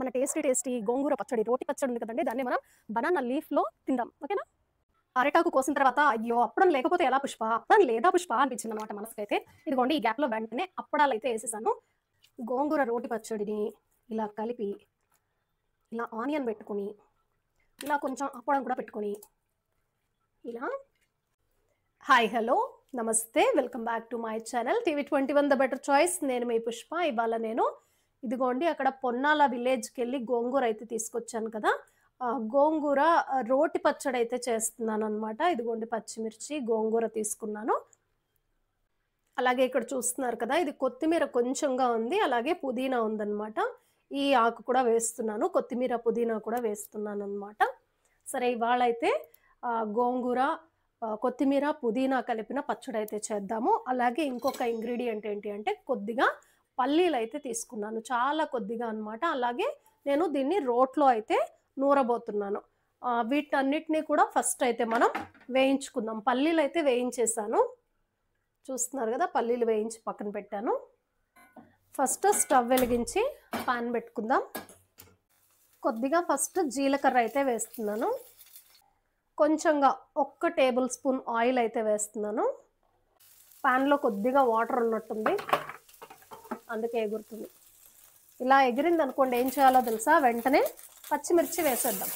మన టేస్టీ గోంగూర పచ్చడి, రోటి పచ్చడి ఉంది కదండీ! దాన్ని మనం బనానా లీఫ్‌లో తిందాం. ఓకేనా? అరిటాకు కోసిన తర్వాత అయ్యో! అప్పడం లేకపోతే ఎలా పుష్ప? అప్పడం లేదా పుష్ప అనిపించిందనమాట మనసుకైతే. ఇదిగోండి ఈ గ్యాప్‌లో వెంటనే అప్పడాలైతే ఏసేసాను. గోంగూర రోటి పచ్చడిని ఇలా కలిపి, ఇలా ఆనియన్ పెట్టుకొని, ఇలా కొంచెం అప్పడం కూడా పెట్టుకొని, ఇలా హాయ్ హలో నమస్తే welcome back to my channel TV 21 the better choice. నేను మీ పుష్ప. ఇవాళ నేను ఇదిగోండి అక్కడ పొన్నాల విలేజ్కి వెళ్ళి గోంగూర అయితే తీసుకొచ్చాను కదా, గోంగూర రోటి పచ్చడి అయితే చేస్తున్నాను అనమాట. ఇదిగోండి పచ్చిమిర్చి గోంగూర తీసుకున్నాను. అలాగే ఇక్కడ చూస్తున్నారు కదా, ఇది కొత్తిమీర కొంచెంగా ఉంది, అలాగే పుదీనా ఉందన్నమాట. ఈ ఆకు కూడా వేస్తున్నాను, కొత్తిమీర పుదీనా కూడా వేస్తున్నాను అనమాట. సరే ఇవాళ అయితే గోంగూర కొత్తిమీర పుదీనా కలిపిన పచ్చడి అయితే చేద్దాము. అలాగే ఇంకొక ఇంగ్రీడియంట్ ఏంటి అంటే కొద్దిగా పల్లీలు అయితే తీసుకున్నాను, చాలా కొద్దిగా అనమాట. అలాగే నేను దీన్ని రోట్లో అయితే నూరబోతున్నాను. వీటన్నిటిని కూడా ఫస్ట్ అయితే మనం వేయించుకుందాం. పల్లీలు అయితే వేయించేసాను, చూస్తున్నారు కదా, పల్లీలు వేయించి పక్కన పెట్టాను. ఫస్ట్ స్టవ్ వెలిగించి పాన్ పెట్టుకుందాం. కొద్దిగా ఫస్ట్ జీలకర్ర అయితే వేస్తున్నాను, కొంచెంగా 1 టేబుల్ స్పూన్ ఆయిల్ అయితే వేస్తున్నాను. పాన్లో కొద్దిగా వాటర్ ఉన్నట్టుంది, అందుకే ఎగురుతుంది. ఇలా ఎగిరింది అనుకోండి, ఏం చేయాలో తెలుసా, వెంటనే పచ్చిమిర్చి వేసేద్దాం.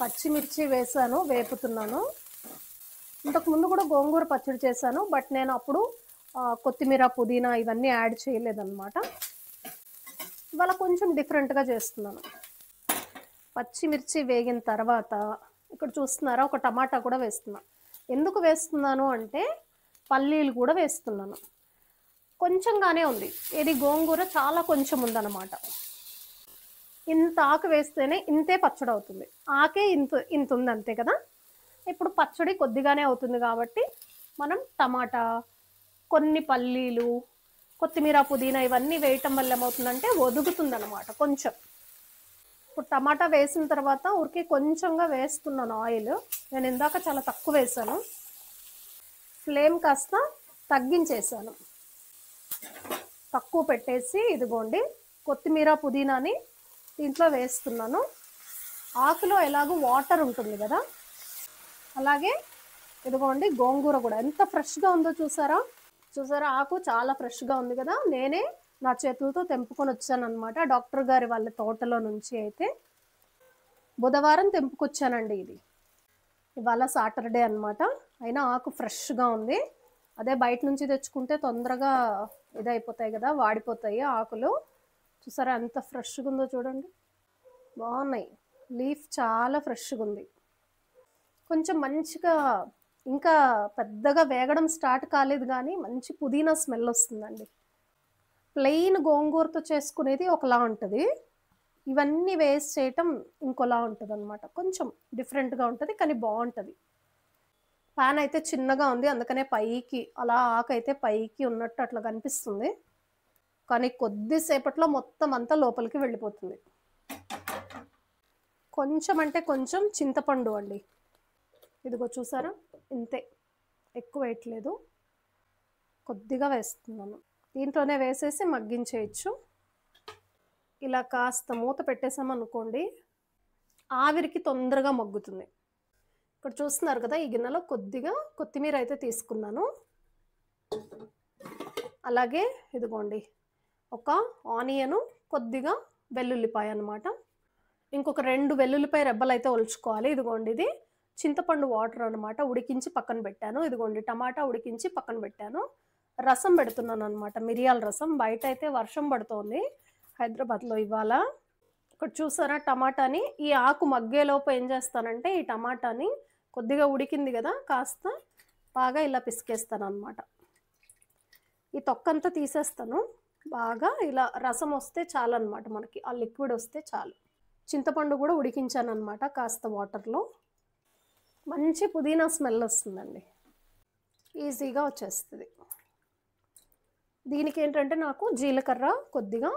పచ్చిమిర్చి వేసాను, వేపుతున్నాను. ఇంతకుముందు కూడా గోంగూర పచ్చడి చేశాను, బట్ నేను అప్పుడు కొత్తిమీర పుదీనా ఇవన్నీ యాడ్ చేయలేదన్నమాట. ఇవాళ కొంచెం డిఫరెంట్గా చేస్తున్నాను. పచ్చిమిర్చి వేగిన తర్వాత ఇక్కడ చూస్తున్నారా, ఒక టమాటా కూడా వేస్తున్నా. ఎందుకు వేస్తున్నాను అంటే పల్లీలు కూడా వేస్తున్నాను. కొంచెంగానే ఉంది, ఇది గోంగూర చాలా కొంచెం ఉందన్నమాట. ఇంత ఆకు వేస్తేనే ఇంతే పచ్చడి అవుతుంది. ఆకే ఇంత ఉంది అంతే కదా. ఇప్పుడు పచ్చడి కొద్దిగానే అవుతుంది కాబట్టి మనం టమాటా, కొన్ని పల్లీలు, కొత్తిమీర పుదీనా ఇవన్నీ వేయటం వల్ల ఏమవుతుందంటే ఒదుగుతుంది అనమాట కొంచెం. ఇప్పుడు టమాటా వేసిన తర్వాత ఊరికే కొంచెంగా వేస్తున్నాను ఆయిల్. నేను ఇందాక చాలా తక్కువ వేసాను, ఫ్లేమ్ కాస్త తగ్గించేసాను. తక్కువ పెట్టేసి ఇదిగోండి కొత్తిమీర పుదీనాని దీంట్లో వేస్తున్నాను. ఆకులో ఎలాగో వాటర్ ఉంటుంది కదా, అలాగే ఇదిగోండి గోంగూర కూడా ఎంత ఫ్రెష్గా ఉందో చూసారా. ఆకు చాలా ఫ్రెష్గా ఉంది కదా. నేనే నా చేతులతో తెంపుకొని వచ్చాను అనమాట, డాక్టర్ గారి వాళ్ళ తోటలో నుంచి. అయితే బుధవారం తెంపుకొచ్చానండి. ఇది ఇవాళ సాటర్డే అనమాట, అయినా ఆకు ఫ్రెష్గా ఉంది. అదే బయట నుంచి తెచ్చుకుంటే తొందరగా ఇదైపోతాయి కదా, వాడిపోతాయి ఆకులు. చూసారా ఎంత ఫ్రెష్గా ఉందో చూడండి, బాగున్నాయి. లీఫ్ చాలా ఫ్రెష్గా ఉంది. కొంచెం మంచిగా ఇంకా పెద్దగా వేగడం స్టార్ట్ కాలేదు కానీ మంచి పుదీనా స్మెల్ వస్తుందండి. ప్లెయిన్ గోంగూరతో చేసుకునేది ఒకలా ఉంటుంది, ఇవన్నీ వేసి చేయటం ఇంకోలా ఉంటుంది అనమాట. కొంచెం డిఫరెంట్గా ఉంటుంది కానీ బాగుంటుంది. ప్యాన్ అయితే చిన్నగా ఉంది, అందుకనే పైకి అలా ఆకైతే పైకి ఉన్నట్టు అట్లా కనిపిస్తుంది, కానీ కొద్దిసేపట్లో మొత్తం అంతా లోపలికి వెళ్ళిపోతుంది. కొంచెం అంటే కొంచెం చింతపండు అండి, ఇదిగో చూసారా ఇంతే, ఎక్కువ వేయట్లేదు, కొద్దిగా వేస్తున్నాను. దీంట్లోనే వేసేసి మగ్గించేయచ్చు. ఇలా కాస్త మూత పెట్టేసామనుకోండి ఆవిరికి తొందరగా మగ్గుతుంది. ఇక్కడ చూస్తున్నారు కదా, ఈ గిన్నెలో కొద్దిగా కొత్తిమీర అయితే తీసుకున్నాను. అలాగే ఇదిగోండి ఒక ఆనియను, కొద్దిగా వెల్లుల్లిపాయ అనమాట. ఇంకొక 2 వెల్లుల్లిపాయ రెబ్బలు అయితే ఒలుచుకోవాలి. ఇదిగోండి ఇది చింతపండు వాటర్ అనమాట, ఉడికించి పక్కన పెట్టాను. ఇదిగోండి టమాటా ఉడికించి పక్కన పెట్టాను. రసం పెడుతున్నాను అనమాట, మిరియాల రసం. బయట అయితే వర్షం పడుతోంది హైదరాబాద్లో ఇవాళ. ఇక్కడ చూసారా టమాటాని, ఈ ఆకు మగ్గేలోపు ఏం చేస్తానంటే ఈ టమాటాని కొద్దిగా ఉడికింది కదా, కాస్త బాగా ఇలా పిసికేస్తాను అనమాట. ఈ తొక్కంతా తీసేస్తాను, బాగా ఇలా రసం వస్తే చాలు అనమాట, మనకి ఆ లిక్విడ్ వస్తే చాలు. చింతపండు కూడా ఉడికించాను అనమాట కాస్త వాటర్లో. మంచి పుదీనా స్మెల్ వస్తుందండి, ఈజీగా వచ్చేస్తుంది. దీనికి ఏంటంటే నాకు జీలకర్ర, కొద్దిగా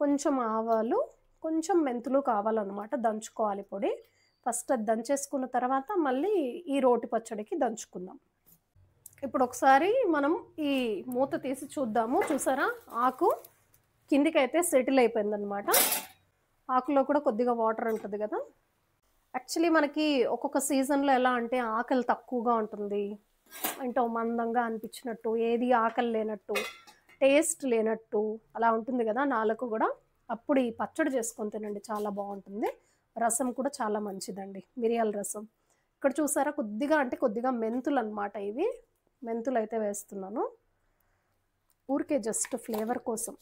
కొంచెం ఆవాలు, కొంచెం మెంతులు కావాలన్నమాట, దంచుకోవాలి పొడి. ఫస్ట్ అది దంచేసుకున్న తర్వాత మళ్ళీ ఈ రోటి పచ్చడికి దంచుకుందాం. ఇప్పుడు ఒకసారి మనం ఈ మూత తీసి చూద్దాము. చూసారా, ఆకు కిందికైతే సెటిల్ అయిపోయిందనమాట. ఆకులో కూడా కొద్దిగా వాటర్ ఉంటుంది కదా. యాక్చువల్లీ మనకి ఒక్కొక్క సీజన్లో ఎలా అంటే ఆకలి తక్కువగా ఉంటుంది, అంటే మందంగా అనిపించినట్టు, ఏది ఆకలి లేనట్టు, టేస్ట్ లేనట్టు అలా ఉంటుంది కదా నాలుగు కూడా. అప్పుడు ఈ పచ్చడి చేసుకొని తినండి, చాలా బాగుంటుంది. రసం కూడా చాలా మంచిదండి, మిరియాల రసం. ఇక్కడ చూసారా, కొద్దిగా అంటే కొద్దిగా మెంతులు అనమాట. ఇవి మెంతులు అయితే వేస్తున్నాను ఊరికే జస్ట్ ఫ్లేవర్ కోసం.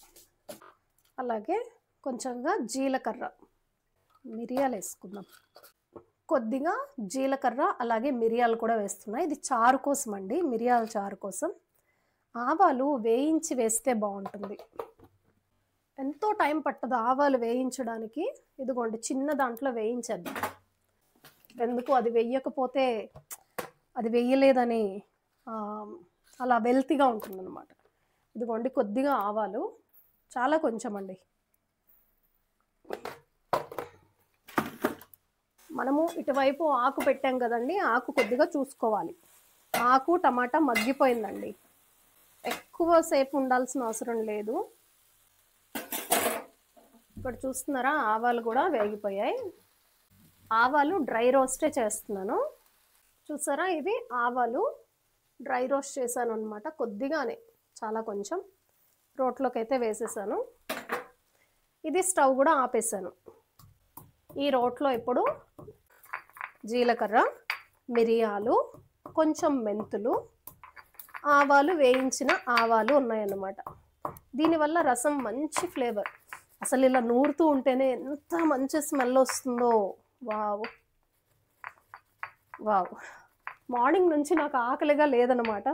అలాగే కొంచెంగా జీలకర్ర, మిరియాలు వేసుకుందాం. కొద్దిగా జీలకర్ర అలాగే మిరియాలు కూడా వేస్తున్నాయి. ఇది చారు కోసం అండి, మిరియాల చారు కోసం. ఆవాలు వేయించి వేస్తే బాగుంటుంది, ఎంతో టైం పట్టదు ఆవాలు వేయించడానికి. ఇదిగోండి చిన్న దాంట్లో వేయించేద్దాం. ఎందుకు అది వేయకపోతే అది వేయలేదని అలా వెల్తిగా ఉంటుందన్నమాట. ఇదిగోండి కొద్దిగా ఆవాలు, చాలా కొంచెం అండి. మనము ఇటువైపు ఆకు పెట్టాం కదండి, ఆకు కొద్దిగా చూసుకోవాలి. ఆకు టమాటా మగ్గిపోయిందండి, ఎక్కువసేపు ఉండాల్సిన అవసరం లేదు. ఇక్కడ చూస్తున్నారా, ఆవాలు కూడా వేగిపోయాయి. ఆవాలు డ్రై రోస్టే చేస్తున్నాను. చూసారా, ఇవి ఆవాలు డ్రై రోస్ట్ చేశాను అనమాట. కొద్దిగానే, చాలా కొంచెం రోట్లోకి అయితే వేసేసాను. ఇది స్టవ్ కూడా ఆపేసాను. ఈ రోట్లో ఇప్పుడు జీలకర్ర, మిరియాలు, కొంచెం మెంతులు, ఆవాలు, వేయించిన ఆవాలు ఉన్నాయన్నమాట. దీనివల్ల రసం మంచి ఫ్లేవర్, అసలు ఇలా నూరుతూ ఉంటేనే ఎంత మంచి స్మెల్ వస్తుందో. వావ్ వావ్, మార్నింగ్ నుంచి నాకు ఆకలిగా లేదనమాట.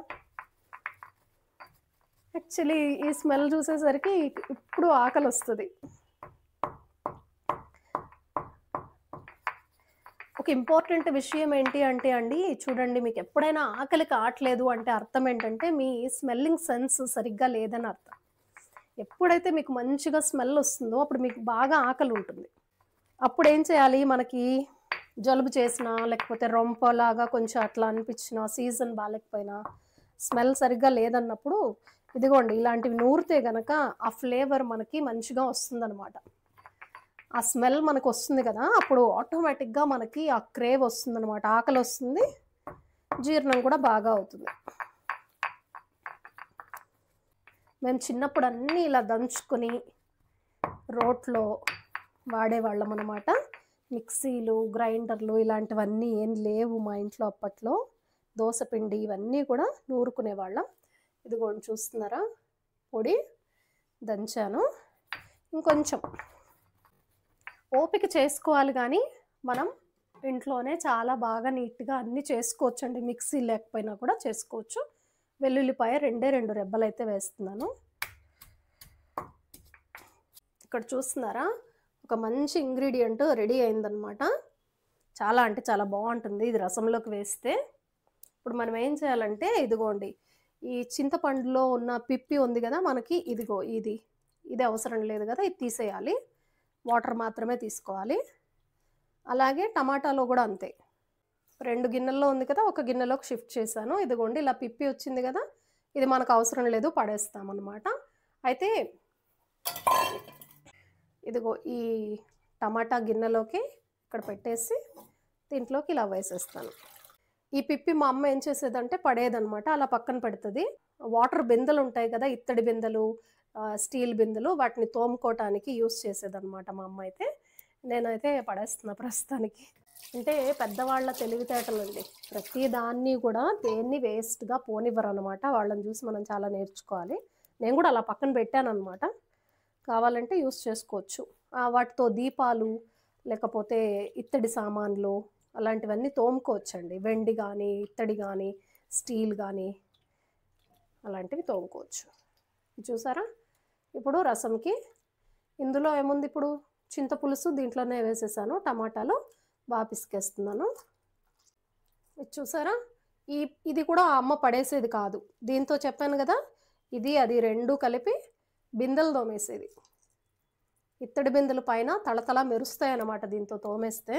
యాక్చువల్లీ ఈ స్మెల్ చూసేసరికి ఇప్పుడు ఆకలి వస్తుంది. ఒక ఇంపార్టెంట్ విషయం ఏంటి అంటే అండి, చూడండి, మీకు ఎప్పుడైనా ఆకలి కావట్లేదు అంటే అర్థం ఏంటంటే మీ స్మెల్లింగ్ సెన్స్ సరిగ్గా లేదని అర్థం. ఎప్పుడైతే మీకు మంచిగా స్మెల్ వస్తుందో అప్పుడు మీకు బాగా ఆకలి ఉంటుంది. అప్పుడు ఏం చేయాలి, మనకి జలుబు చేసినా లేకపోతే రొంపలాగా కొంచెం అట్లా అనిపించినా, సీజన్ బాగాలేకపోయినా, స్మెల్ సరిగ్గా లేదన్నప్పుడు ఇదిగోండి ఇలాంటివి నూరితే గనక ఆ ఫ్లేవర్ మనకి మంచిగా వస్తుందన్నమాట. ఆ స్మెల్ మనకు వస్తుంది కదా, అప్పుడు ఆటోమేటిక్గా మనకి ఆ క్రేవ్ వస్తుందన్నమాట, ఆకలి వస్తుంది, జీర్ణం కూడా బాగా అవుతుంది. మేము చిన్నప్పుడు అన్నీ ఇలా దంచుకొని రోట్లో వాడేవాళ్ళం అన్నమాట. మిక్సీలు, గ్రైండర్లు ఇలాంటివన్నీ ఏం లేవు మా ఇంట్లో అప్పట్లో. దోసపిండి ఇవన్నీ కూడా నూరుకునేవాళ్ళం. ఇదిగోండి చూస్తున్నారా, పొడి దంచాను. ఇంకొంచెం ఓపిక చేసుకోవాలి, కానీ మనం ఇంట్లోనే చాలా బాగా నీట్గా అన్నీ చేసుకోవచ్చండి. మిక్సీ లేకపోయినా కూడా చేసుకోవచ్చు. వెల్లుల్లిపాయ 2 రెబ్బలు అయితే వేస్తున్నాను. ఇక్కడ చూస్తున్నారా, ఒక మంచి ఇంగ్రీడియంట్ రెడీ అయిందనమాట. చాలా అంటే చాలా బాగుంటుంది ఇది రసంలోకి వేస్తే. ఇప్పుడు మనం ఏం చేయాలంటే, ఇదిగోండి ఈ చింతపండులో ఉన్న పిప్పి ఉంది కదా మనకి, ఇదిగో ఇది అవసరం లేదు కదా, ఇది తీసేయాలి. వాటర్ మాత్రమే తీసుకోవాలి. అలాగే టమాటాలో కూడా అంతే. 2 గిన్నెల్లో ఉంది కదా, ఒక గిన్నెలోకి షిఫ్ట్ చేశాను. ఇదిగోండి ఇలా పిప్పి వచ్చింది కదా, ఇది మనకు అవసరం లేదు, పడేస్తామన్నమాట. అయితే ఇదిగో ఈ టమాటా గిన్నెలోకి ఇక్కడ పెట్టేసి దీంట్లోకి ఇలా వేసేస్తాను. ఈ పిప్పి మా అమ్మ ఏం చేసేదంటే పడేదనమాట, అలా పక్కన పెడుతుంది. వాటర్ బిందెలు ఉంటాయి కదా, ఇత్తడి బిందెలు, స్టీల్ బిందెలు, వాటిని తోముకోవటానికి యూస్ చేసేదనమాట మా అమ్మ అయితే. నేనైతే పడేస్తున్నా ప్రస్తుతానికి. అంటే పెద్దవాళ్ళ తెలివితేటలు అండి, ప్రతి దాన్ని కూడా దేన్ని వేస్ట్గా పోనివ్వరు అనమాట. వాళ్ళని చూసి మనం చాలా నేర్చుకోవాలి. నేను కూడా అలా పక్కన పెట్టాను అనమాట, కావాలంటే యూస్ చేసుకోవచ్చు. వాటితో దీపాలు లేకపోతే ఇత్తడి సామాన్లు అలాంటివన్నీ తోముకోవచ్చండి. వెండి కానీ, ఇత్తడి కానీ, స్టీల్ కానీ అలాంటివి తోముకోవచ్చు. చూసారా, ఇప్పుడు రసంకి ఇందులో ఏముంది, ఇప్పుడు చింతపులుసు దీంట్లోనే వేసేసాను, టమాటాలు బాగా పిసికేస్తున్నాను. ఇది చూసారా, ఇది కూడా అమ్మ పడేసేది కాదు. దీంతో చెప్పాను కదా, ఇది అది 2 కలిపి బిందెలు తోమేసేది. ఇత్తడి బిందెల పైన తళతళ మెరుస్తాయి అన్నమాట దీంతో తోమేస్తే.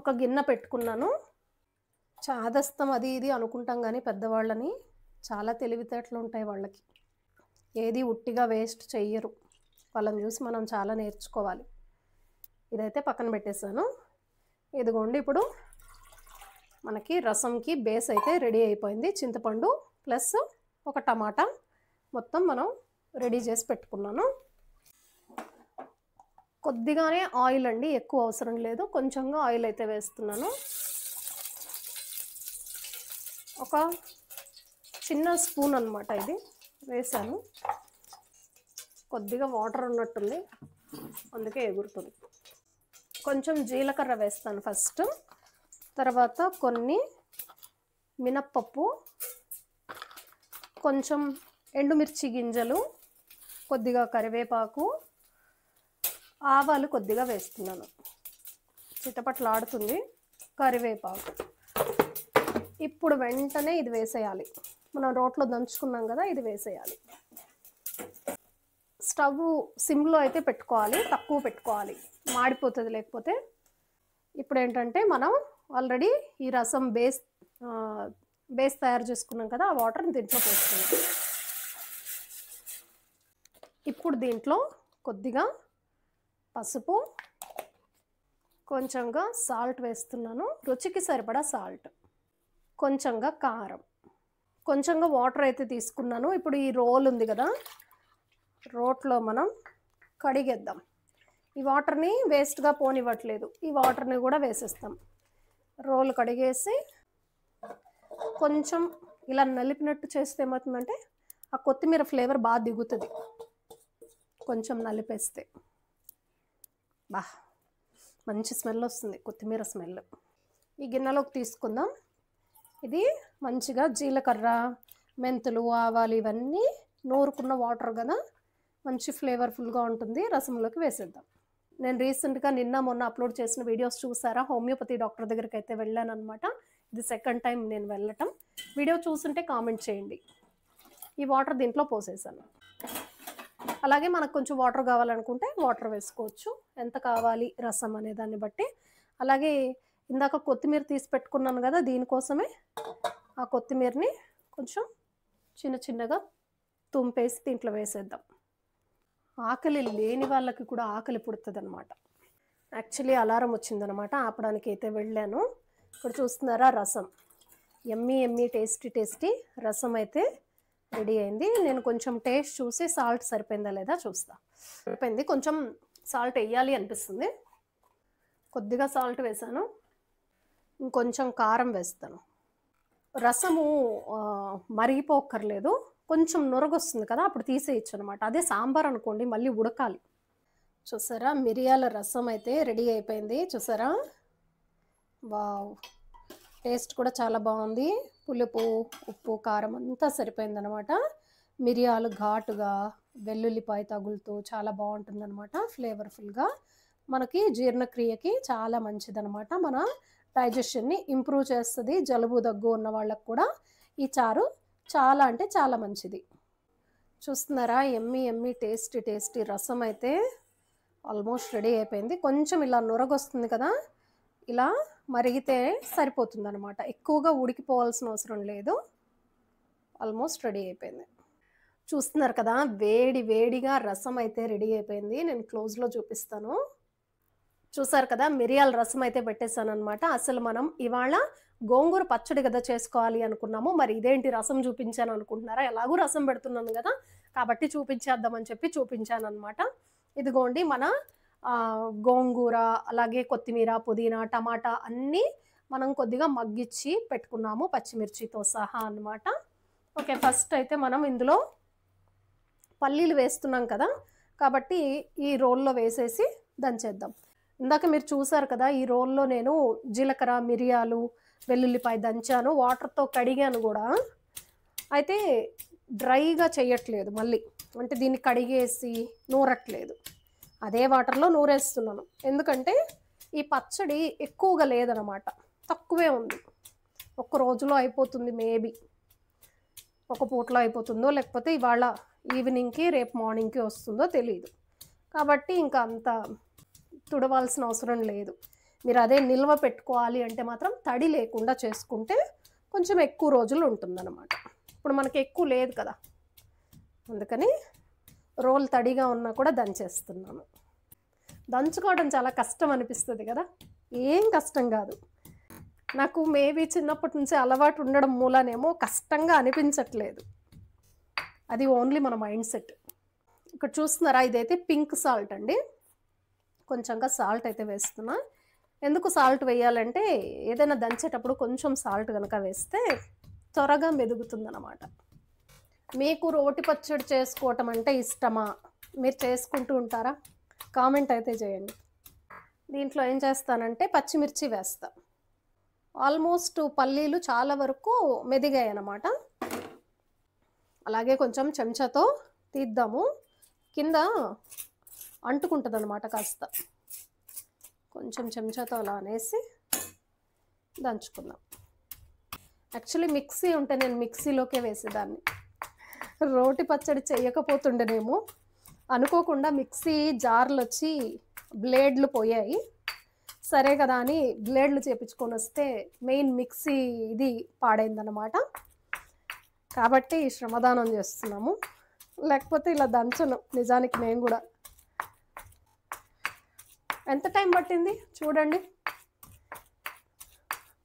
ఒక గిన్నె పెట్టుకున్నాను, చాదస్తం అది ఇది అనుకుంటాం కానీ పెద్దవాళ్ళని చాలా తెలివితేటలు ఉంటాయి వాళ్ళకి. ఏది ఉట్టిగా వేస్ట్ చెయ్యరు. వాళ్ళని చూసి మనం చాలా నేర్చుకోవాలి. ఇదైతే పక్కన పెట్టేశాను. ఇదిగోండి ఇప్పుడు మనకి రసంకి బేస్ అయితే రెడీ అయిపోయింది. చింతపండు ప్లస్ ఒక టమాటా మొత్తం మనం రెడీ చేసి పెట్టుకున్నాను. కొద్దిగానే ఆయిల్ అండి, ఎక్కువ అవసరం లేదు. కొంచెంగా ఆయిల్ అయితే వేస్తున్నాను. ఒక చిన్న స్పూన్ అన్నమాట ఇది వేసాను. కొద్దిగా వాటర్ ఉన్నట్టుంది, అందుకే ఎగురుతుంది. కొంచెం జీలకర్ర వేస్తాను ఫస్ట్, తర్వాత కొన్ని మినప్పప్పు, కొంచెం ఎండుమిర్చి గింజలు, కొద్దిగా కరివేపాకు, ఆవాలు కొద్దిగా వేస్తున్నాను. చిటపట్లాడుతుంది కరివేపాకు. ఇప్పుడు వెంటనే ఇది వేసేయాలి. మనం రోట్లో దంచుకున్నాం కదా, ఇది వేసేయాలి. స్టవ్ సిమ్లో అయితే పెట్టుకోవాలి, తక్కువ పెట్టుకోవాలి, మాడిపోతుంది లేకపోతే. ఇప్పుడు ఏంటంటే మనం ఆల్రెడీ ఈ రసం బేస్ తయారు చేసుకున్నాం కదా, ఆ వాటర్ని దీంట్లో పోస్తున్నాం. ఇప్పుడు దీంట్లో కొద్దిగా పసుపు, కొంచెంగా సాల్ట్ వేస్తున్నాను, రుచికి సరిపడా సాల్ట్, కొంచెంగా కారం, కొంచెంగా వాటర్ అయితే తీసుకున్నాను. ఇప్పుడు ఈ రోల్ ఉంది కదా, రోట్లో మనం కడిగేద్దాం. ఈ వాటర్ని వేస్ట్గా పోనివ్వట్లేదు, ఈ వాటర్ని కూడా వేసేస్తాం. రోల్ కడిగేసి కొంచెం ఇలా నలిపినట్టు చేస్తే ఏమవుతుందంటే ఆ కొత్తిమీర ఫ్లేవర్ బాగా దిగుతుంది. కొంచెం నలిపేస్తే మంచి స్మెల్ వస్తుంది, కొత్తిమీర స్మెల్. ఈ గిన్నెలోకి తీసుకుందాం. ఇది మంచిగా జీలకర్ర, మెంతులు, ఆవాలు ఇవన్నీ నూరుకున్న వాటర్ కదా, మంచి ఫ్లేవర్ఫుల్గా ఉంటుంది. రసంలోకి వేసేద్దాం. నేను రీసెంట్గా నిన్న మొన్న అప్లోడ్ చేసిన వీడియోస్ చూసారా? హోమియోపతి డాక్టర్ దగ్గరికి అయితే వెళ్ళాను అనమాట. ఇది సెకండ్ టైం నేను వెళ్ళటం. వీడియో చూస్తుంటే కామెంట్ చేయండి. ఈ వాటర్ దీంట్లో పోసేసాను. అలాగే మనకు కొంచెం వాటర్ కావాలనుకుంటే వాటర్ వేసుకోవచ్చు, ఎంత కావాలి రసం అనే దాన్ని బట్టి. అలాగే ఇందాక కొత్తిమీర తీసి పెట్టుకున్నాను కదా, దీనికోసమే ఆ కొత్తిమీరని కొంచెం చిన్న చిన్నగా తుంపేసి దీంట్లో వేసేద్దాం. ఆకలి లేని వాళ్ళకి కూడా ఆకలి పుడుతుంది అనమాట. యాక్చువల్లీ అలారం వచ్చిందనమాట, ఆపడానికి అయితే వెళ్ళాను. ఇక్కడ చూస్తున్నారా రసం, ఎమ్మీ ఎమ్మీ టేస్టీ టేస్టీ రసం అయితే రెడీ అయింది. నేను కొంచెం టేస్ట్ చూసి సాల్ట్ సరిపోయిందా లేదా చూస్తా. సరిపోయింది, కొంచెం సాల్ట్ వేయాలి అనిపిస్తుంది, కొద్దిగా సాల్ట్ వేసాను. ఇంకొంచెం కారం వేస్తాను. రసము మరిగిపోక్కర్లేదు, కొంచెం నొరగొస్తుంది కదా, అప్పుడు తీసేయచ్చు అనమాట. అదే సాంబార్ అనుకోండి మళ్ళీ ఉడకాలి. చూసారా, మిరియాల రసం అయితే రెడీ అయిపోయింది. చూసారా, వావ్, టేస్ట్ కూడా చాలా బాగుంది. పులుపు, ఉప్పు, కారం అంతా సరిపోయిందనమాట. మిరియాలు ఘాటుగా, వెల్లుల్లిపాయ తగులుతూ చాలా బాగుంటుందన్నమాట. ఫ్లేవర్ఫుల్గా మనకి జీర్ణక్రియకి చాలా మంచిదనమాట. మన డైజెషన్ని ఇంప్రూవ్ చేస్తుంది. జలుబు దగ్గు ఉన్న వాళ్ళకు కూడా ఈ చారు చాలా అంటే చాలా మంచిది. చూస్తున్నారా, ఎమ్మీ ఎమ్మీ టేస్టీ టేస్టీ రసం అయితే ఆల్మోస్ట్ రెడీ అయిపోయింది. కొంచెం ఇలా నొరగొస్తుంది కదా, ఇలా మరిగితే సరిపోతుంది అనమాట. ఎక్కువగా ఉడికిపోవాల్సిన అవసరం లేదు. ఆల్మోస్ట్ రెడీ అయిపోయింది. చూస్తున్నారు కదా, వేడి వేడిగా రసం అయితే రెడీ అయిపోయింది. నేను క్లోజ్లో చూపిస్తాను. చూసారు కదా, మిరియాల రసం అయితే పెట్టేశాను అనమాట. అసలు మనం ఇవాళ గోంగూర పచ్చడి కదా చేసుకోవాలి అనుకున్నాము, మరి ఇదేంటి రసం చూపించాను అనుకుంటున్నారా? ఎలాగూ రసం పెడుతున్నాను కదా, కాబట్టి చూపించేద్దామని చెప్పి చూపించాను అనమాట. ఇదిగోండి మన గోంగూర, అలాగే కొత్తిమీర, పుదీనా, టమాటా అన్నీ మనం కొద్దిగా మగ్గిచ్చి పెట్టుకున్నాము, పచ్చిమిర్చితో సహా అన్నమాట. ఓకే, ఫస్ట్ అయితే మనం ఇందులో పల్లీలు వేస్తున్నాం కదా, కాబట్టి ఈ రోల్లో వేసేసి దంచేద్దాం. ఇందాక మీరు చూసారు కదా, ఈ రోల్లో నేను జీలకర్ర, మిరియాలు, వెల్లుల్లిపాయ దంచాను, వాటర్తో కడిగాను కూడా. అయితే డ్రైగా చేయట్లేదు మళ్ళీ, అంటే దీన్ని కడిగేసి నూరట్లేదు, అదే వాటర్లో నూరేస్తున్నాను. ఎందుకంటే ఈ పచ్చడి ఎక్కువగా లేదనమాట, తక్కువే ఉంది. ఒక్క రోజులో అయిపోతుంది, మేబీ ఒక పూటలో అయిపోతుందో లేకపోతే ఇవాళ ఈవినింగ్కి రేపు మార్నింగ్కి వస్తుందో తెలియదు. కాబట్టి ఇంకా అంత తుడవాల్సిన అవసరం లేదు. మీరు అదే నిల్వ పెట్టుకోవాలి అంటే మాత్రం తడి లేకుండా చేసుకుంటే కొంచెం ఎక్కువ రోజులు ఉంటుందన్నమాట. ఇప్పుడు మనకి ఎక్కువ లేదు కదా, అందుకని రోల్ తడిగా ఉన్నా కూడా దంచేస్తున్నాను. దంచుకోవడం చాలా కష్టం అనిపిస్తుంది కదా, ఏం కష్టం కాదు. నాకు మేబీ చిన్నప్పటి నుంచి అలవాటు ఉండడం మూలనేమో కష్టంగా అనిపించట్లేదు. అది ఓన్లీ మన మైండ్ సెట్. ఇక్కడ చూస్తున్నారా, ఇదైతే పింక్ సాల్ట్ అండి. కొంచెంగా సాల్ట్ అయితే వేస్తున్నా. ఎందుకు సాల్ట్ వేయాలంటే ఏదైనా దంచేటప్పుడు కొంచెం సాల్ట్ కనుక వేస్తే త్వరగా మెదుగుతుందన్నమాట. మీకు రోటి పచ్చడి చేసుకోవటం అంటే ఇష్టమా? మీరు చేసుకుంటూ ఉంటారా? కామెంట్ అయితే చేయండి. దీంట్లో ఏం చేస్తానంటే పచ్చిమిర్చి వేస్తా. ఆల్మోస్ట్ పల్లీలు చాలా వరకు మెదిగాయి అన్నమాట. అలాగే కొంచెం చెంచాతో తీద్దాము, కింద అంటుకుంటుంది అనమాట. కాస్త కొంచెం చెంచాతో అలా అనేసి దంచుకుందాం. యాక్చువల్లీ మిక్సీ ఉంటే నేను మిక్సీలోకే వేసేదాన్ని. రోటి పచ్చడి చేయకపోతుండేనేమో, అనుకోకుండా మిక్సీ జార్లు వచ్చి బ్లేడ్లు పోయాయి. సరే కదా అని బ్లేడ్లు చేపించుకొని వస్తే మెయిన్ మిక్సీ ఇది పాడైందనమాట. కాబట్టి శ్రమదానం చేస్తున్నాము, లేకపోతే ఇలా దంచను నిజానికి. నేను కూడా ఎంత టైం పట్టింది చూడండి.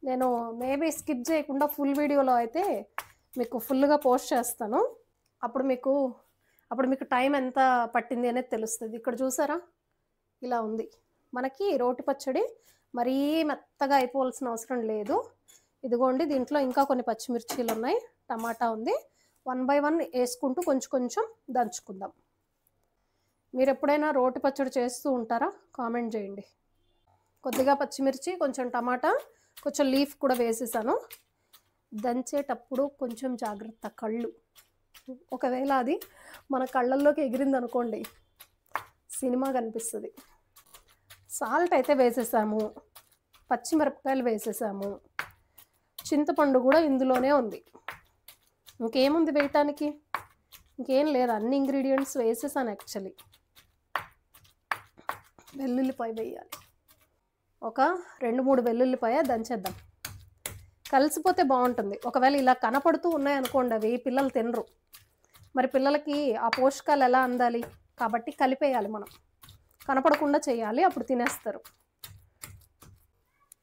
నేను మేబీ స్కిప్ చేయకుండా ఫుల్ వీడియోలో అయితే మీకు ఫుల్గా పోస్ట్ చేస్తాను. అప్పుడు మీకు టైం ఎంత పట్టింది అనేది తెలుస్తుంది. ఇక్కడ చూసారా, ఇలా ఉంది మనకి రోటి పచ్చడి. మరీ మెత్తగా అయిపోవాల్సిన అవసరం లేదు. ఇదిగోండి, దీంట్లో ఇంకా కొన్ని పచ్చిమిర్చీలు ఉన్నాయి, టమాటా ఉంది. 1 by 1 వేసుకుంటూ కొంచెం కొంచెం దంచుకుందాం. మీరు ఎప్పుడైనా రోటి పచ్చడి చేస్తూ ఉంటారా? కామెంట్ చేయండి. కొద్దిగా పచ్చిమిర్చి, కొంచెం టమాటా, కొంచెం లీఫ్ కూడా వేసేసాను. దంచేటప్పుడు కొంచెం జాగ్రత్త, కళ్ళు ఒకవేళ అది మన కళ్ళల్లోకి ఎగిరింది అనుకోండి, సినిమా కనిపిస్తుంది. సాల్ట్ అయితే వేసేసాము, పచ్చిమిరపకాయలు వేసేసాము, చింతపండు కూడా ఇందులోనే ఉంది. ఇంకేముంది వేయటానికి? ఇంకేం లేదు, అన్ని ఇంగ్రీడియంట్స్ వేసేసాను. యాక్చువల్లీ వెల్లుల్లిపాయ వేయాలి, ఒక 2-3 వెల్లుల్లిపాయ దంచేద్దాం. కలిసిపోతే బాగుంటుంది. ఒకవేళ ఇలా కనపడుతూ ఉన్నాయనుకోండి, అవి పిల్లలు తినరు. మరి పిల్లలకి ఆ పోషకాలు ఎలా అందాలి? కాబట్టి కలిపేయాలి మనం, కనపడకుండా చేయాలి, అప్పుడు తినేస్తారు.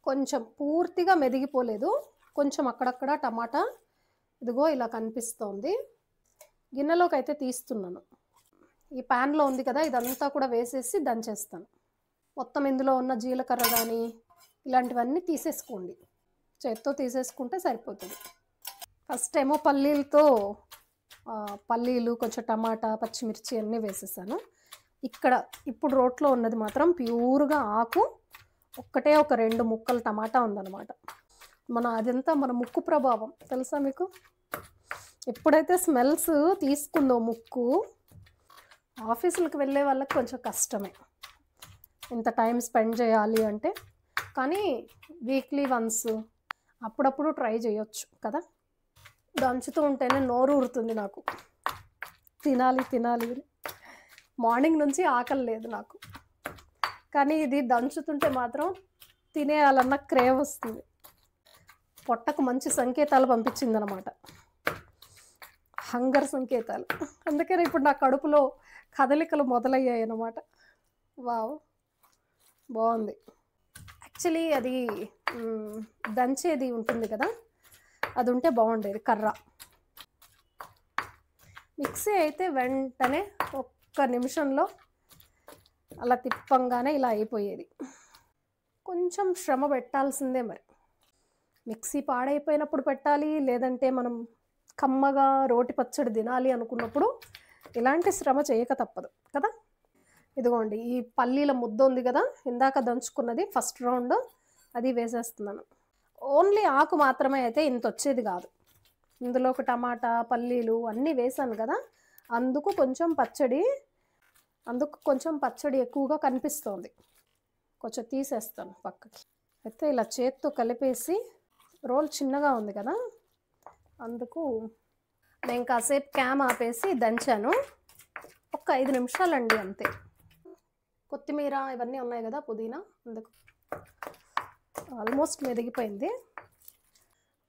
కొంచెం పూర్తిగా మెదిగిపోలేదు, కొంచెం అక్కడక్కడ టమాటా ఇదిగో ఇలా కనిపిస్తోంది. గిన్నెలోకి అయితే తీస్తున్నాను. ఈ ప్యాన్లో ఉంది కదా, ఇదంతా కూడా వేసేసి దంచేస్తాను. మొత్తం ఇందులో ఉన్న జీలకర్ర కానీ ఇలాంటివన్నీ తీసేసుకోండి, చేత్తో తీసేసుకుంటే సరిపోతుంది. ఫస్ట్ ఏమో పల్లీలు, కొంచెం టమాటా, పచ్చిమిర్చి అన్నీ వేసేసాను. ఇప్పుడు రోట్లో ఉన్నది మాత్రం ప్యూర్గా ఆకు, ఒక్కటే ఒక 2 ముక్కలు టమాటా ఉందన్నమాట. అదంతా మన ముక్కు ప్రభావం తెలుసా మీకు? ఎప్పుడైతే స్మెల్స్ తీసుకుందో ముక్కు, ఆఫీసులకు వెళ్ళే వాళ్ళకి కొంచెం కష్టమే ఇంత టైం స్పెండ్ చేయాలి అంటే. కానీ వీక్లీ వన్స్ అప్పుడప్పుడు ట్రై చేయొచ్చు కదా. దంచుతూ ఉంటేనే నోరు ఊరుతుంది నాకు, తినాలి. మార్నింగ్ నుంచి ఆకలి లేదు నాకు, కానీ ఇది దంచుతుంటే మాత్రం తినేయాలన్న క్రేవ్ వస్తుంది. పొట్టకు మంచి సంకేతాలు పంపించిందనమాట, హంగర్ సంకేతాలు. అందుకని ఇప్పుడు నా కడుపులో కదలికలు మొదలయ్యాయి అన్నమాట. వావ్, బాగుంది. యాక్చువల్లీ అది దంచేది ఉంటుంది కదా, అది ఉంటే బాగుండేది కర్ర. మిక్సీ అయితే వెంటనే ఒక్క నిమిషంలో అలా తిప్పంగానే ఇలా అయిపోయేది. కొంచెం శ్రమ పెట్టాల్సిందే మరి. మిక్సీ పాడైపోయినప్పుడు పెట్టాలి, లేదంటే మనం కమ్మగా రోటి పచ్చడి తినాలి అనుకున్నప్పుడు ఇలాంటి శ్రమ చేయక తప్పదు కదా. ఇదిగోండి, ఈ పల్లీల ముద్ద ఉంది కదా, ఇందాక దంచుకున్నది ఫస్ట్ రౌండ్, అది వేసేస్తున్నాను. ఓన్లీ ఆకు మాత్రమే అయితే ఇంత వచ్చేది కాదు. ఇందులో ఒక టమాటా, పల్లీలు అన్నీ వేసాను కదా, అందుకు కొంచెం పచ్చడి ఎక్కువగా కనిపిస్తోంది. కొంచెం తీసేస్తాను పక్కకి. అయితే ఇలా చేత్తో కలిపేసి, రోల్ చిన్నగా ఉంది కదా, అందుకు నేను కాసేపు క్యామ్ ఆపేసి దంచాను. ఒక 5 నిమిషాలండి అంతే. కొత్తిమీర ఇవన్నీ ఉన్నాయి కదా, పుదీనా, అందుకు ఆల్మోస్ట్ మెదిగిపోయింది.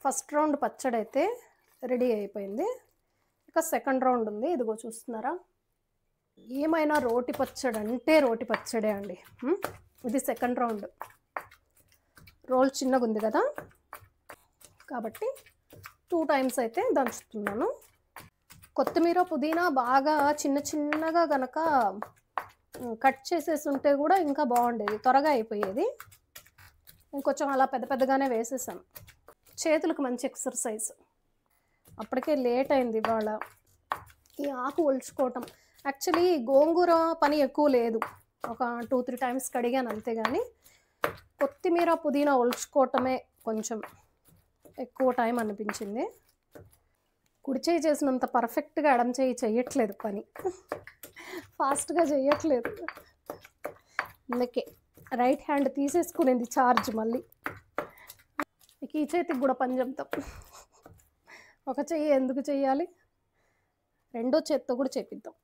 ఫస్ట్ రౌండ్ పచ్చడి అయితే రెడీ అయిపోయింది. ఇక సెకండ్ రౌండ్ ఉంది. ఇదిగో చూస్తున్నారా, ఏమైనా రోటి పచ్చడి అంటే రోటి పచ్చడే అండి. ఇది సెకండ్ రౌండ్. రోల్ చిన్నగా ఉంది కదా, కాబట్టి 2 టైమ్స్ అయితే దంచుతున్నాను. కొత్తిమీర పుదీనా బాగా చిన్న చిన్నగా గనక కట్ చేసేసి ఉంటే కూడా ఇంకా బాగుండేది, త్వరగా అయిపోయేది. ఇంకొంచెం అలా పెద్ద పెద్దగానే వేసేసాను. చేతులకు మంచి ఎక్సర్సైజ్. అప్పటికే లేట్ అయింది ఇవాళ ఈ ఆకు ఒలుచుకోవటం. యాక్చువల్లీ గోంగూర పని ఎక్కువ లేదు, ఒక 2-3 టైమ్స్ కడిగాను అంతేగాని కొత్తిమీర పుదీనా ఒలుచుకోవటమే కొంచెం ఎక్కువ టైం అనిపించింది. కుడి చేయి చేసినంత పర్ఫెక్ట్గా ఎడమ చేయి చెయ్యట్లేదు, పని ఫాస్ట్గా చెయ్యట్లేదు. అందుకే రైట్ హ్యాండ్ తీసేసుకునేది ఛార్జ్. మళ్ళీ ఇక ఈ చేతికి కూడా పని చెప్తాం. ఒక చెయ్యి ఎందుకు చెయ్యాలి, రెండో చేత్తో కూడా చేపిద్దాం.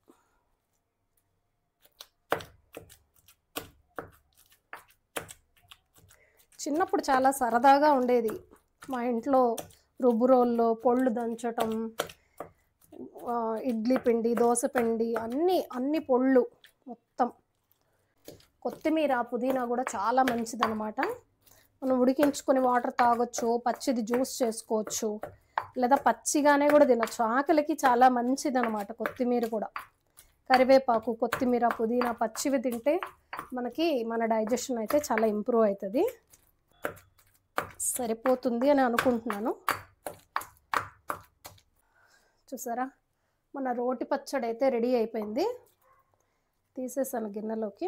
చిన్నప్పుడు చాలా సరదాగా ఉండేది మా ఇంట్లో. రుబ్బు రోల్లో పొళ్ళు దంచటం, ఇడ్లీ పిండి, దోశ పిండి, అన్ని పొళ్ళు మొత్తం. కొత్తిమీర పుదీనా కూడా చాలా మంచిదన్నమాట. మనం ఉడికించుకొని వాటర్ తాగొచ్చు, పచ్చిది జ్యూస్ చేసుకోవచ్చు, లేదా పచ్చిగానే కూడా తినచ్చు. ఆకలికి చాలా మంచిదన్నమాట కొత్తిమీర కూడా. కరివేపాకు, కొత్తిమీర, పుదీనా పచ్చివి తింటే మనకి మన డైజెషన్ అయితే చాలా ఇంప్రూవ్ అవుతుంది. సరిపోతుంది అని అనుకుంటున్నాను. చూసారా, మన రోటి పచ్చడి అయితే రెడీ అయిపోయింది. తీసేసాను గిన్నెలోకి.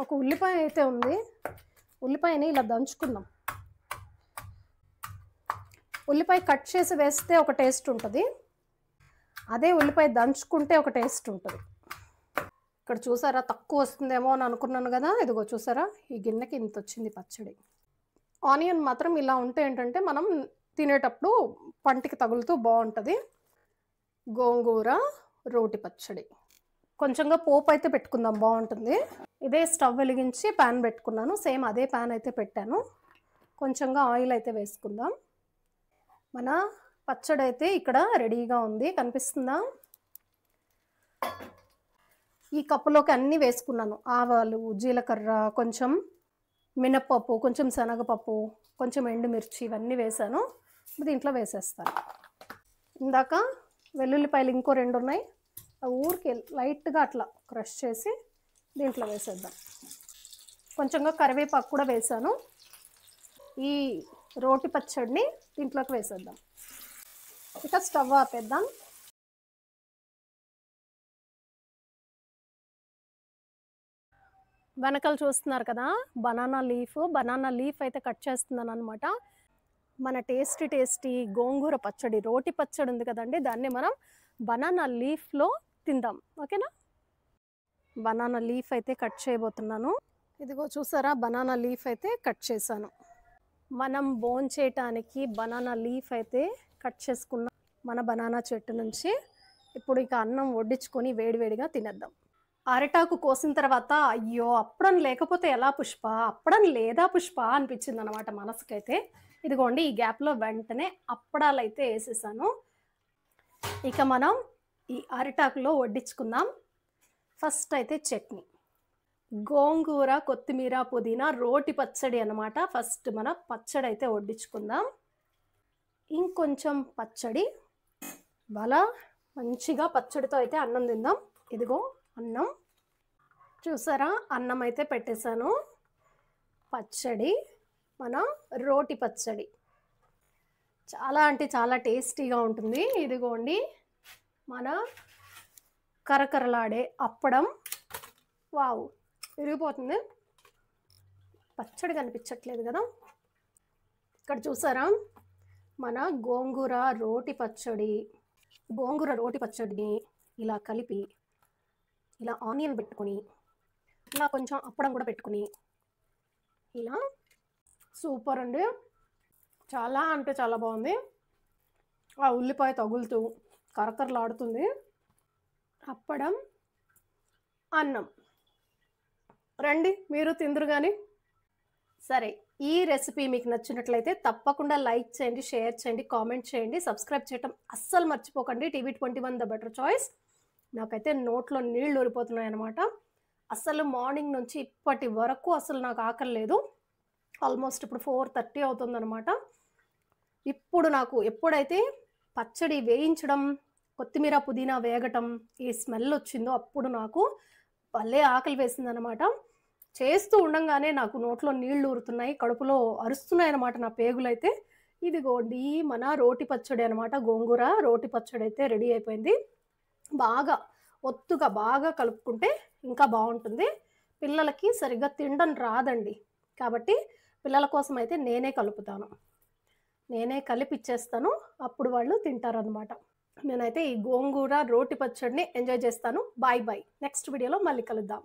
ఒక ఉల్లిపాయ అయితే ఉంది, ఉల్లిపాయని ఇలా దంచుకుందాం. ఉల్లిపాయ కట్ చేసి వేస్తే ఒక టేస్ట్ ఉంటుంది, అదే ఉల్లిపాయ దంచుకుంటే ఒక టేస్ట్ ఉంటుంది. ఇక్కడ చూసారా, తక్కువ వస్తుందేమో అని అనుకున్నాను కదా, ఇదిగో చూసారా, ఈ గిన్నెకి ఇంత వచ్చింది పచ్చడి. ఆనియన్ మాత్రం ఇలా ఉంటే ఏంటంటే మనం తినేటప్పుడు పంటికి తగులుతూ బాగుంటుంది. గోంగూర రోటి పచ్చడి. కొంచెంగా పోపు అయితే పెట్టుకుందాం, బాగుంటుంది. ఇదే స్టవ్ వెలిగించి ప్యాన్ పెట్టుకున్నాను, సేమ్ అదే ప్యాన్ అయితే పెట్టాను. కొంచెంగా ఆయిల్ అయితే వేసుకుందాం. మన పచ్చడి అయితే ఇక్కడ రెడీగా ఉంది, కనిపిస్తుందా? ఈ కప్పులోకి అన్నీ వేసుకున్నాను. ఆవాలు, జీలకర్ర, కొంచెం మినప్పప్పు, కొంచెం శనగపప్పు, కొంచెం ఎండుమిర్చి, ఇవన్నీ వేసాను. దీంట్లో వేసేస్తాను. ఇందాక వెల్లుల్లిపాయలు ఇంకో 2 ఉన్నాయి, ఊరికి లైట్గా అట్లా క్రష్ చేసి దీంట్లో వేసేద్దాం. కొంచెంగా కరివేపాకు కూడా వేసాను. ఈ రోటి పచ్చడిని దీంట్లోకి వేసేద్దాం. ఇక స్టవ్ ఆపేద్దాం. వెనకాల చూస్తున్నారు కదా, బనానా లీఫ్ అయితే కట్ చేస్తున్నాను అనమాట. మన టేస్టీ గోంగూర పచ్చడి, రోటి పచ్చడి ఉంది కదండి, దాన్ని మనం బనానా లీఫ్లో తిందాం. ఓకేనా? బనానా లీఫ్ అయితే కట్ చేయబోతున్నాను. ఇదిగో చూసారా, బనానా లీఫ్ అయితే కట్ చేశాను. మనం భోంచేయటానికి బనానా లీఫ్ అయితే కట్ చేసుకున్నాం మన బనానా చెట్టు నుంచి. ఇప్పుడు ఇక అన్నం వడ్డించుకొని వేడివేడిగా తినేద్దాం. అరిటాకు కోసిన తర్వాత అయ్యో అప్పడం లేకపోతే ఎలా పుష్ప, అప్పడం లేదా పుష్ప అనిపించింది అనమాట మనసుకైతే. ఇదిగోండి, ఈ గ్యాప్లో వెంటనే అప్పడాలు అయితే వేసేసాను. ఇక మనం ఈ అరిటాకులో వడ్డించుకుందాం. ఫస్ట్ అయితే చట్నీ, గోంగూర, కొత్తిమీర, పుదీనా రోటి పచ్చడి అనమాట. ఫస్ట్ మన పచ్చడి అయితే వడ్డించుకుందాం. ఇంకొంచెం పచ్చడి, బాగా మంచిగా పచ్చడితో అయితే అన్నం తిందాం. ఇదిగో అన్నం చూసారా, అన్నం అయితే పెట్టేశాను. పచ్చడి, మన రోటి పచ్చడి చాలా అంటే చాలా టేస్టీగా ఉంటుంది. ఇదిగోండి మన కరకరలాడే అప్పడం. వావ్, విరిగిపోతుంది. పచ్చడి కనిపించట్లేదు కదా. ఇక్కడ చూసారా, మన గోంగూర రోటి పచ్చడిని ఇలా కలిపి, ఇలా ఆనియన్ పెట్టుకొని, ఇలా కొంచెం అప్పడం కూడా పెట్టుకుని, ఇలా సూపర్ అండి. చాలా అంటే చాలా బాగుంది. ఆ ఉల్లిపాయ తగులుతూ కరకరలాడుతుంది. అప్పడం, అన్నం. రండి మీరు తిందురు కానీ. సరే, ఈ రెసిపీ మీకు నచ్చినట్లయితే తప్పకుండా లైక్ చేయండి, షేర్ చేయండి, కామెంట్ చేయండి, సబ్స్క్రైబ్ చేయటం అస్సలు మర్చిపోకండి. TV21 the better choice. నాకైతే నోట్లో నీళ్ళు ఊరిపోతున్నాయి అనమాట. అసలు మార్నింగ్ నుంచి ఇప్పటి వరకు అసలు నాకు ఆకలి లేదు. ఆల్మోస్ట్ ఇప్పుడు 4:30 అవుతుందన్నమాట. ఇప్పుడు నాకు ఎప్పుడైతే పచ్చడి వేయించడం, కొత్తిమీర పుదీనా వేగటం, ఈ స్మెల్ వచ్చిందో అప్పుడు నాకు భలే ఆకలి వేసిందనమాట. చేస్తూ ఉండంగానే నాకు నోట్లో నీళ్లు ఊరుతున్నాయి, కడుపులో అరుస్తున్నాయి అనమాట నా పేగులైతే. ఇదిగోండి మన రోటి పచ్చడి అనమాట, గోంగూర రోటి పచ్చడి అయితే రెడీ అయిపోయింది. బాగా ఒత్తుగా బాగా కలుపుకుంటే ఇంకా బాగుంటుంది. పిల్లలకి సరిగ్గా తినడం రాదండి, కాబట్టి పిల్లల కోసం అయితే నేనే కలుపుతాను, నేనే కలిపిచ్చేస్తాను. అప్పుడు వాళ్ళు తింటారనమాట. నేనైతే ఈ గోంగూర రోటి పచ్చడిని ఎంజాయ్ చేస్తాను. Bye bye. నెక్స్ట్ వీడియోలో మళ్ళీ కలుద్దాం.